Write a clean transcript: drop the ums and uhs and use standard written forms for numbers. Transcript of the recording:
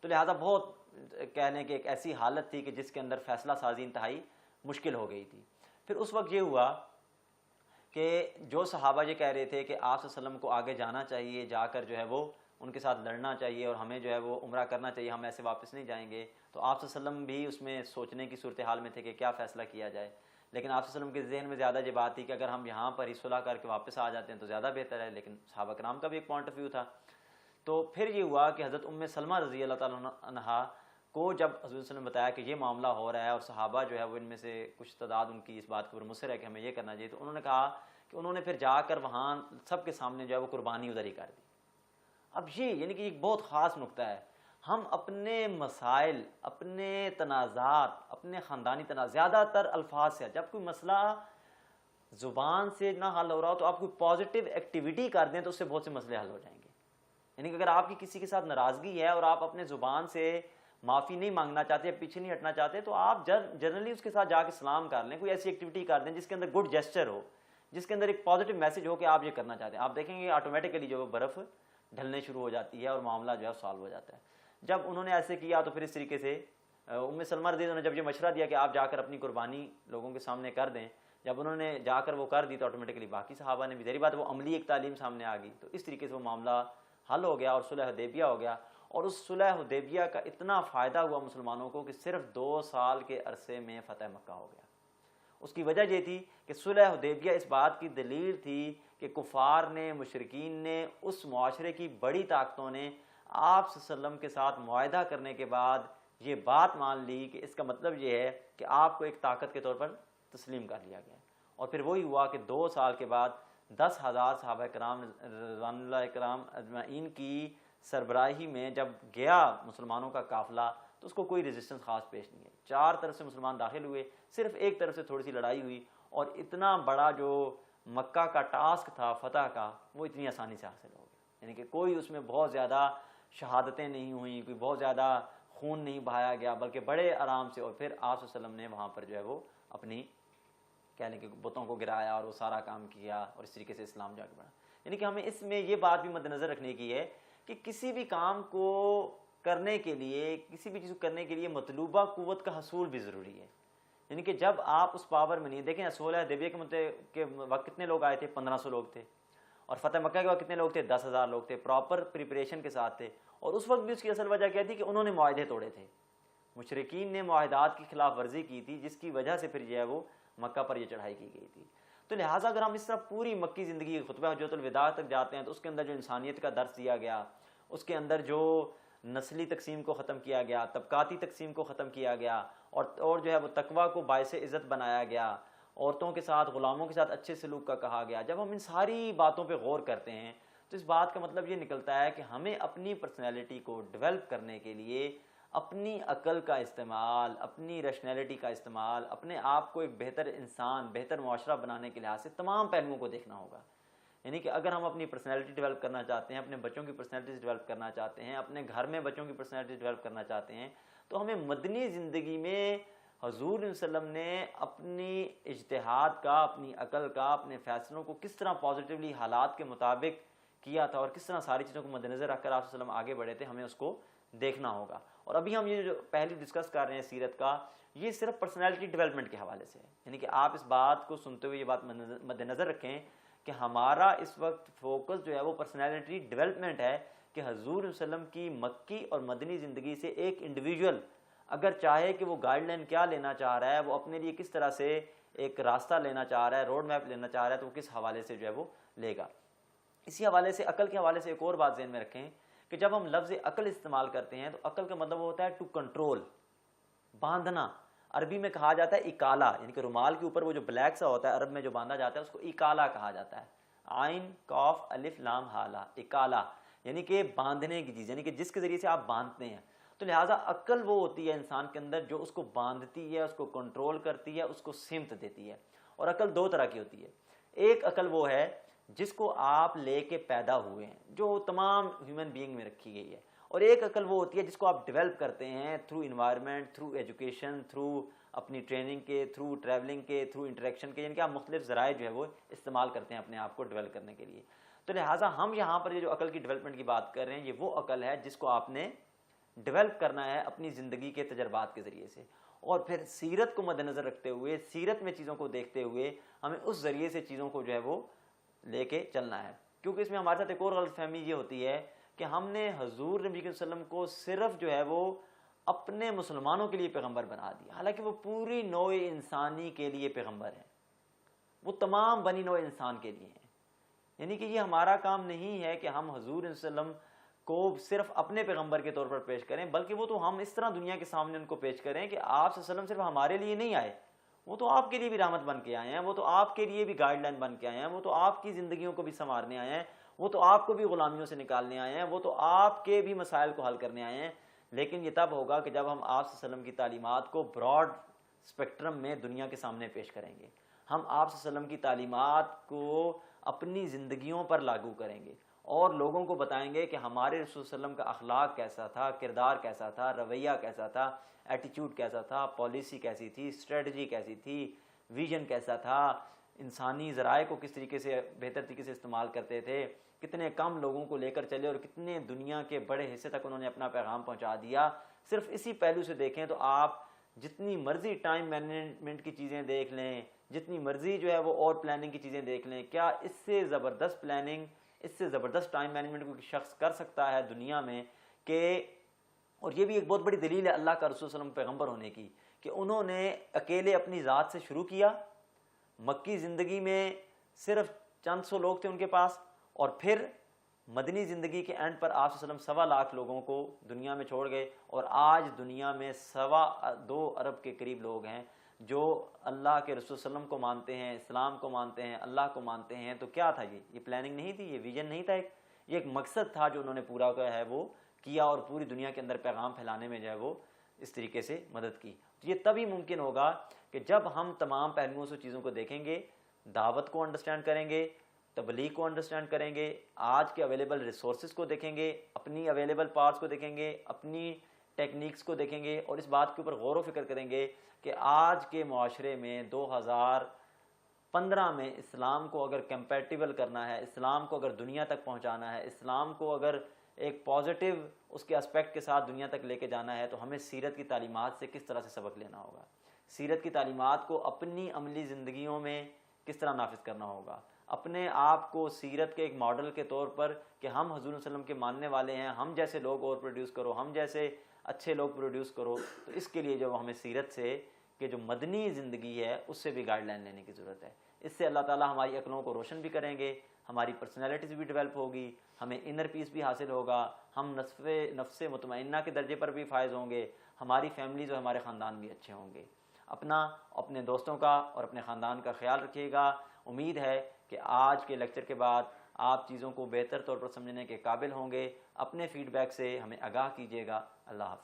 تو لہٰذا بہت کہنے کہ ایک ایسی حالت تھی کہ جس کے اندر فیصلہ سازی انتہائی مشکل ہو گئی تھی۔ پھر اس وقت یہ ہوا کہ جو صحابہ یہ کہہ رہے تھے کہ آپ صلی اللہ علیہ وسلم کو آگے جانا چاہیے، جا کر جو ہے وہ ان کے ساتھ لڑنا چاہیے اور ہمیں جو ہے وہ عمرہ کرنا چاہیے، ہم ایسے واپس نہیں جائیں گے، تو آپ صلی اللہ علیہ وسلم بھی اس میں سوچنے کی صورتحال میں تھے کہ کیا فیصلہ کیا جائے۔ لیکن آپ صلی اللہ علیہ وسلم کے ذہن میں زیادہ یہ بات تھی کہ اگر ہم یہاں پر ہی صلح کر کے واپس آ جاتے ہیں تو زیادہ بہتر ہے، لیکن صحابہ کرام کا بھی ایک پوائنٹ آف ویو تھا۔ تو پھر یہ ہوا کہ حضرت سلمہ رضی اللہ تعالیٰ عنہا کو جب حضور صلی اللہ علیہ وسلم نے بتایا کہ یہ معاملہ ہو رہا ہے اور صحابہ جو ہے وہ ان میں سے کچھ تعداد ان کی اس بات کے اوپر مصر ہے کہ ہمیں یہ کرنا چاہیے، تو انہوں نے کہا کہ انہوں نے پھر جا کر وہاں سب کے سامنے جو ہے وہ قربانی ادھر ہی کر دی۔ اب یہ یعنی کہ ایک بہت خاص نقطہ ہے، ہم اپنے مسائل، اپنے تنازعات، اپنے خاندانی تنازع زیادہ تر الفاظ سے، جب کوئی مسئلہ زبان سے نہ حل ہو رہا ہو تو آپ کوئی پازیٹیو ایکٹیویٹی کر دیں تو اس سے بہت سے مسئلے حل ہو جائیں گے۔ یعنی کہ اگر آپ کی کسی کے ساتھ ناراضگی ہے اور آپ اپنے زبان سے معافی نہیں مانگنا چاہتے، پیچھے نہیں ہٹنا چاہتے، تو آپ جنرلی اس کے ساتھ جا کے سلام کر لیں، کوئی ایسی ایکٹیویٹی کر دیں جس کے اندر گڈ جیسچر ہو، جس کے اندر ایک پازیٹیو میسج ہو کہ آپ یہ کرنا چاہتے ہیں۔ آپ دیکھیں گے آٹومیٹیکلی جو برف ڈھلنے شروع ہو جاتی ہے اور معاملہ جو ہے سالو ہو جاتا ہے۔ جب انہوں نے ایسے کیا تو پھر اس طریقے سے سلمہ رضی اللہ عنہ نے جب یہ مشورہ دیا کہ آپ جا کر اپنی قربانی لوگوں کے سامنے کر دیں، جب انہوں نے جا کر وہ کر دی تو آٹومیٹکلی باقی صحابہ نے بھی، ظاہری بات وہ عملی ایک تعلیم سامنے آ گئی، تو اس طریقے سے وہ معاملہ حل ہو گیا اور صلح حدیبیہ ہو گیا۔ اور اس صلح حدیبیہ کا اتنا فائدہ ہوا مسلمانوں کو کہ صرف 2 سال کے عرصے میں فتح مکہ ہو گیا۔ اس کی وجہ یہ تھی کہ صلح حدیبیہ اس بات کی دلیل تھی کہ کفار نے، مشرکین نے، اس معاشرے کی بڑی طاقتوں نے آپ صلی اللہ علیہ وسلم کے ساتھ معاہدہ کرنے کے بعد یہ بات مان لی کہ اس کا مطلب یہ ہے کہ آپ کو ایک طاقت کے طور پر تسلیم کر لیا گیا۔ اور پھر وہی ہوا کہ 2 سال کے بعد 10,000 صحابہ کرام رضوان اللہ کرام اجمعین کی سربراہی میں جب گیا مسلمانوں کا قافلہ تو اس کو کوئی ریزسٹنس خاص پیش نہیں ہے، 4 طرف سے مسلمان داخل ہوئے، صرف ایک طرف سے تھوڑی سی لڑائی ہوئی، اور اتنا بڑا جو مکہ کا ٹاسک تھا فتح کا وہ اتنی آسانی سے حاصل ہو گیا۔ یعنی کہ کوئی اس میں بہت زیادہ شہادتیں نہیں ہوئیں، کوئی بہت زیادہ خون نہیں بہایا گیا، بلکہ بڑے آرام سے۔ اور پھر آپ صلی اللہ علیہ وسلم نے وہاں پر جو ہے وہ اپنی کہہ لیں کہ بتوں کو گرایا اور وہ سارا کام کیا، اور اس طریقے سے اسلام جا کے بڑھا۔ یعنی کہ ہمیں اس میں یہ بات بھی مد نظر رکھنے کی ہے کہ کسی بھی کام کو کرنے کے لیے، کسی بھی چیز کو کرنے کے لیے مطلوبہ قوت کا حصول بھی ضروری ہے۔ یعنی کہ جب آپ اس پاور میں نہیں، دیکھیں صلح حدیبیہ کے وقت کتنے لوگ آئے تھے؟ 1500 لوگ تھے، اور فتح مکہ کے وقت کتنے لوگ تھے؟ 10,000 لوگ تھے، پراپر پریپریشن کے ساتھ تھے۔ اور اس وقت بھی اس کی اصل وجہ کیا تھی کہ انہوں نے معاہدے توڑے تھے، مشرکین نے معاہدات کی خلاف ورزی کی تھی، جس کی وجہ سے پھر جو ہے وہ مکہ پر یہ چڑھائی کی گئی تھی۔ تو لہٰذا اگر ہم اس طرح پوری مکی زندگی خطبہ حجۃ الوداع تک جاتے ہیں تو اس کے اندر جو انسانیت کا درس دیا گیا، اس کے اندر جو نسلی تقسیم کو ختم کیا گیا، طبقاتی تقسیم کو ختم کیا گیا، اور جو ہے وہ تقویٰ کو باعث عزت بنایا گیا، عورتوں کے ساتھ، غلاموں کے ساتھ اچھے سلوک کا کہا گیا۔ جب ہم ان ساری باتوں پہ غور کرتے ہیں تو اس بات کا مطلب یہ نکلتا ہے کہ ہمیں اپنی پرسنالٹی کو ڈیولپ کرنے کے لیے اپنی عقل کا استعمال، اپنی ریشنلٹی کا استعمال، اپنے آپ کو ایک بہتر انسان، بہتر معاشرہ بنانے کے لحاظ سے تمام پہلوؤں کو دیکھنا ہوگا۔ یعنی کہ اگر ہم اپنی پرسنالٹی ڈیولپ کرنا چاہتے ہیں، اپنے بچوں کی پرسنالٹی ڈیولپ کرنا چاہتے ہیں، اپنے گھر میں بچوں کی پرسنالٹی ڈیولپ کرنا چاہتے ہیں، تو ہمیں مدنی زندگی میں حضور صلی اللہ علیہ وسلم نے اپنی اجتہاد کا، اپنی عقل کا، اپنے فیصلوں کو کس طرح پازیٹیولی حالات کے مطابق کیا تھا اور کس طرح ساری چیزوں کو مد نظر رکھ کر آپ صلی اللہ علیہ وسلم آگے بڑھے تھے، ہمیں اس کو دیکھنا ہوگا۔ اور ابھی ہم یہ جو پہلی ڈسکس کر رہے ہیں سیرت کا، یہ صرف پرسنالٹی ڈیولپمنٹ کے حوالے سے ہے۔ یعنی کہ آپ اس بات کو سنتے ہوئے یہ بات مد نظر رکھیں کہ ہمارا اس وقت فوکس جو ہے وہ پرسنالٹی ڈیولپمنٹ ہے، کہ حضور صلی اللہ علیہ وسلم کی مکی اور مدنی زندگی سے ایک انڈیویجول اگر چاہے کہ وہ گائیڈ لائن کیا لینا چاہ رہا ہے، وہ اپنے لیے کس طرح سے ایک راستہ لینا چاہ رہا ہے، روڈ میپ لینا چاہ رہا ہے، تو وہ کس حوالے سے جو ہے وہ لے گا۔ اسی حوالے سے عقل کے حوالے سے ایک اور بات ذہن میں رکھیں کہ جب ہم لفظ عقل استعمال کرتے ہیں تو عقل کا مطلب ہوتا ہے ٹو کنٹرول، باندھنا۔ عربی میں کہا جاتا ہے اکالہ، یعنی کہ رومال کے اوپر وہ جو بلیک سا ہوتا ہے عرب میں جو باندھا جاتا ہے اس کو اکالہ کہا جاتا ہے، عین قاف الف لام ہالہ، اکالہ یعنی کہ باندھنے کی چیز، یعنی کہ جس کے ذریعے سے آپ باندھتے ہیں۔ تو لہٰذا عقل وہ ہوتی ہے انسان کے اندر جو اس کو باندھتی ہے، اس کو کنٹرول کرتی ہے، اس کو سمت دیتی ہے۔ اور عقل 2 طرح کی ہوتی ہے، ایک عقل وہ ہے جس کو آپ لے کے پیدا ہوئے ہیں، جو تمام ہیومن بینگ میں رکھی گئی ہے، اور ایک عقل وہ ہوتی ہے جس کو آپ ڈیولپ کرتے ہیں through environment, through education, through اپنی ٹریننگ کے، تھرو ٹریولنگ کے، تھرو انٹریکشن کے، یعنی کہ آپ مختلف ذرائع جو ہے وہ استعمال کرتے ہیں اپنے آپ کو ڈیولپ کرنے کے لیے۔ تو لہٰذا ہم یہاں پر یہ جو عقل کی ڈیولپمنٹ کی بات کر رہے ہیں یہ وہ عقل ہے جس کو آپ نے ڈیولپ کرنا ہے اپنی زندگی کے تجربات کے ذریعے سے، اور پھر سیرت کو مد نظر رکھتے ہوئے، سیرت میں چیزوں کو دیکھتے ہوئے ہمیں اس ذریعے سے چیزوں کو جو ہے وہ لے کے چلنا ہے۔ کیونکہ اس میں ہمارے ساتھ ایک اور غلط فہمی یہ ہوتی ہے کہ ہم نے حضور نبی صلی اللہ علیہ وسلم کو صرف جو ہے وہ اپنے مسلمانوں کے لیے پیغمبر بنا دیا، حالانکہ وہ پوری نوع انسانی کے لیے پیغمبر ہیں، وہ تمام بنی نوع انسان کے لیے ہیں۔ یعنی کہ یہ ہمارا کام نہیں ہے کہ ہم حضور صلی اللہ علیہ وسلم کو صرف اپنے پیغمبر کے طور پر پیش کریں، بلکہ وہ تو ہم اس طرح دنیا کے سامنے ان کو پیش کریں کہ آپ صلی اللہ علیہ وسلم صرف ہمارے لیے نہیں آئے، وہ تو آپ کے لیے بھی رحمت بن کے آئے ہیں، وہ تو آپ کے لیے بھی گائیڈ لائن بن کے آئے ہیں، وہ تو آپ کی زندگیوں کو بھی سنوارنے آئے ہیں، وہ تو آپ کو بھی غلامیوں سے نکالنے آئے ہیں، وہ تو آپ کے بھی مسائل کو حل کرنے آئے ہیں۔ لیکن یہ تب ہوگا کہ جب ہم آپ صلی اللہ علیہ وسلم کی تعلیمات کو براڈ اسپیکٹرم میں دنیا کے سامنے پیش کریں گے، ہم آپ صلی اللہ علیہ وسلم کی تعلیمات کو اپنی زندگیوں پر لاگو کریں گے اور لوگوں کو بتائیں گے کہ ہمارے رسول صلی اللہ علیہ وسلم کا اخلاق کیسا تھا، کردار کیسا تھا، رویہ کیسا تھا، ایٹیچیوڈ کیسا تھا، پالیسی کیسی تھی، اسٹریٹجی کیسی تھی، ویژن کیسا تھا، انسانی ذرائع کو کس طریقے سے بہتر طریقے سے استعمال کرتے تھے، کتنے کم لوگوں کو لے کر چلے اور کتنے دنیا کے بڑے حصے تک انہوں نے اپنا پیغام پہنچا دیا۔ صرف اسی پہلو سے دیکھیں تو آپ جتنی مرضی ٹائم مینجمنٹ کی چیزیں دیکھ لیں، جتنی مرضی جو ہے وہ اور پلاننگ کی چیزیں دیکھ لیں، کیا اس سے زبردست پلاننگ، اس سے زبردست ٹائم مینجمنٹ کوئی شخص کر سکتا ہے دنیا میں؟ کہ اور یہ بھی ایک بہت بڑی دلیل ہے اللہ کا رسول صلی اللہ علیہ وسلم پیغمبر ہونے کی کہ انہوں نے اکیلے اپنی ذات سے شروع کیا، مکی زندگی میں صرف چند سو لوگ تھے ان کے پاس، اور پھر مدنی زندگی کے اینڈ پر آپ صلی اللہ علیہ وسلم 2.25 لوگوں کو دنیا میں چھوڑ گئے، اور آج دنیا میں 2.25 ارب کے قریب لوگ ہیں جو اللہ کے رسول صلی اللہ علیہ وسلم کو مانتے ہیں، اسلام کو مانتے ہیں، اللہ کو مانتے ہیں۔ تو کیا تھا یہ پلاننگ نہیں تھی، یہ ویژن نہیں تھا، یہ ایک مقصد تھا جو انہوں نے پورا کیا ہے وہ کیا، اور پوری دنیا کے اندر پیغام پھیلانے میں جو ہے وہ اس طریقے سے مدد کی۔ تو یہ تبھی ممکن ہوگا کہ جب ہم تمام پہلوؤں سے چیزوں کو دیکھیں گے، دعوت کو انڈرسٹینڈ کریں گے، تبلیغ کو انڈرسٹینڈ کریں گے، آج کے اویلیبل ریسورسز کو دیکھیں گے، اپنی اویلیبل پارٹس کو دیکھیں گے، اپنی ٹیکنیکس کو دیکھیں گے، اور اس بات کے اوپر غور و فکر کریں گے کہ آج کے معاشرے میں 2015 میں اسلام کو اگر کمپیٹیبل کرنا ہے، اسلام کو اگر دنیا تک پہنچانا ہے، اسلام کو اگر ایک پازیٹیو اس کے اسپیکٹ کے ساتھ دنیا تک لے کے جانا ہے، تو ہمیں سیرت کی تعلیمات سے کس طرح سے سبق لینا ہوگا، سیرت کی تعلیمات کو اپنی عملی زندگیوں میں کس طرح نافذ کرنا ہوگا، اپنے آپ کو سیرت کے ایک ماڈل کے طور پر کہ ہم حضور صلی اللہ علیہ وسلم کے ماننے والے ہیں، ہم جیسے لوگ اور پروڈیوس کرو، ہم جیسے اچھے لوگ پروڈیوس کرو۔ تو اس کے لیے جو ہمیں سیرت سے کہ جو مدنی زندگی ہے اس سے بھی گائیڈ لائن لینے کی ضرورت ہے۔ اس سے اللہ تعالیٰ ہماری عقلوں کو روشن بھی کریں گے، ہماری پرسنالٹیز بھی ڈیولپ ہوگی، ہمیں انر پیس بھی حاصل ہوگا، ہم نفس مطمئنہ کے درجے پر بھی فائز ہوں گے، ہماری فیملیز اور ہمارے خاندان بھی اچھے ہوں گے۔ اپنا، اپنے دوستوں کا اور اپنے خاندان کا خیال رکھیے گا۔ امید ہے کہ آج کے لیکچر کے بعد آپ چیزوں کو بہتر طور پر سمجھنے کے قابل ہوں گے۔ اپنے فیڈ بیک سے ہمیں آگاہ کیجیے گا۔ اللہ حافظ۔